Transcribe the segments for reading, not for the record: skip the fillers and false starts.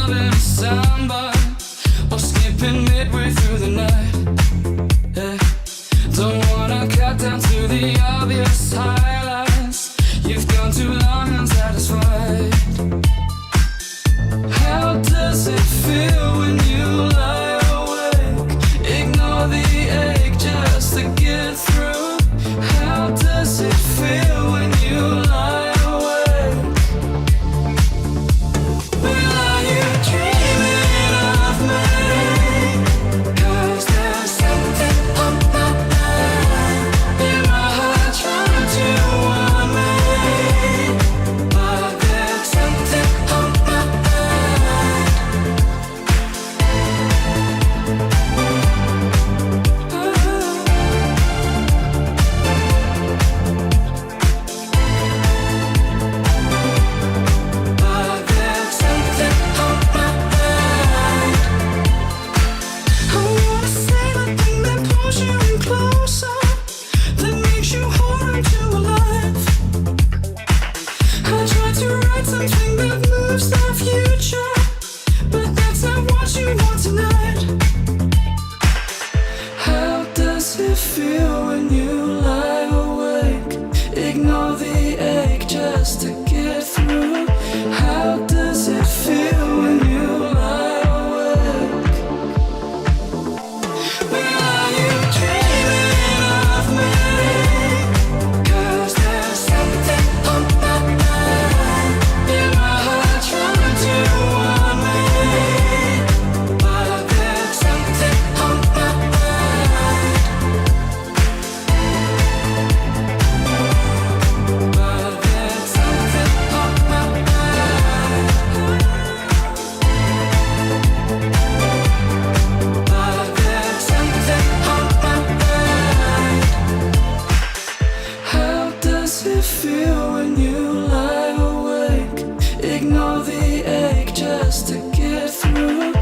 loving a soundbite or skipping midway through the night. Yeah. Don't wanna cut down to the obvious highlights. You've gone too long unsatisfied. How does it feel when you lie awake? Ignore the ache just to get through. How does it feel when you lie awake? Well, are you dreaming of me? 'Cause there's something on my mind. In my heart trying to warn me, but there's something on my mind. But there's something on my mind. I wanna say the thing that pulls you in closer, that makes you harder to alive. I try to write something that moves the future, but that's not what you want tonight. How does it feel when you lie awake? Ignore the ache just to get through. How does it feel when you lie awake? Well, are you dreaming of me? 'Cause there's something on my mind. In my heart trying to warn me, but there's something on my mind. But there's something on my mind. But there's something on my mind. How does it feel when you lie awake? Ignore the ache just to get through.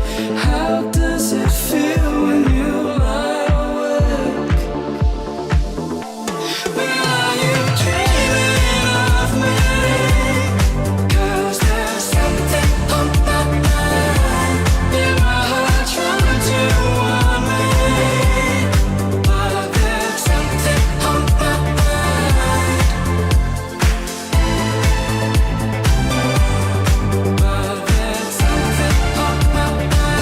How does it feel when you lie awake? Well, are you dreaming of me? 'Cause there's something on my mind. In my heart trying to warn me, but there's something on my mind. But there's something on my mind.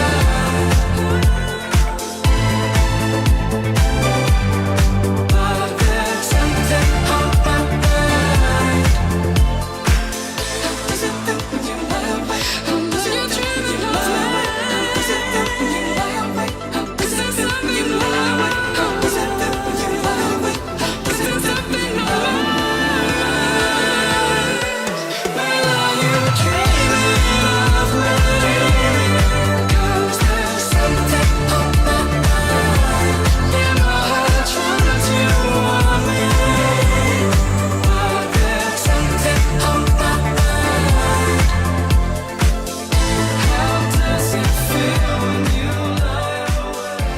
But there's something on my mind. How does it feel when you lie awake? How does it feel when you lie awake? How does it feel when you lie awake? How does it feel when you lie awake? How does it feel when you lie awake? How does it feel when you lie awake? Well, are you dreaming of me? 'Cause there's something on my mind. In my heart trying to warn me, but there's something on my mind. How does it feel when you lie awake?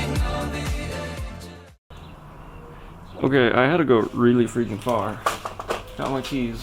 Ignore the ache. Okay, I had to go really freaking far. Got my keys.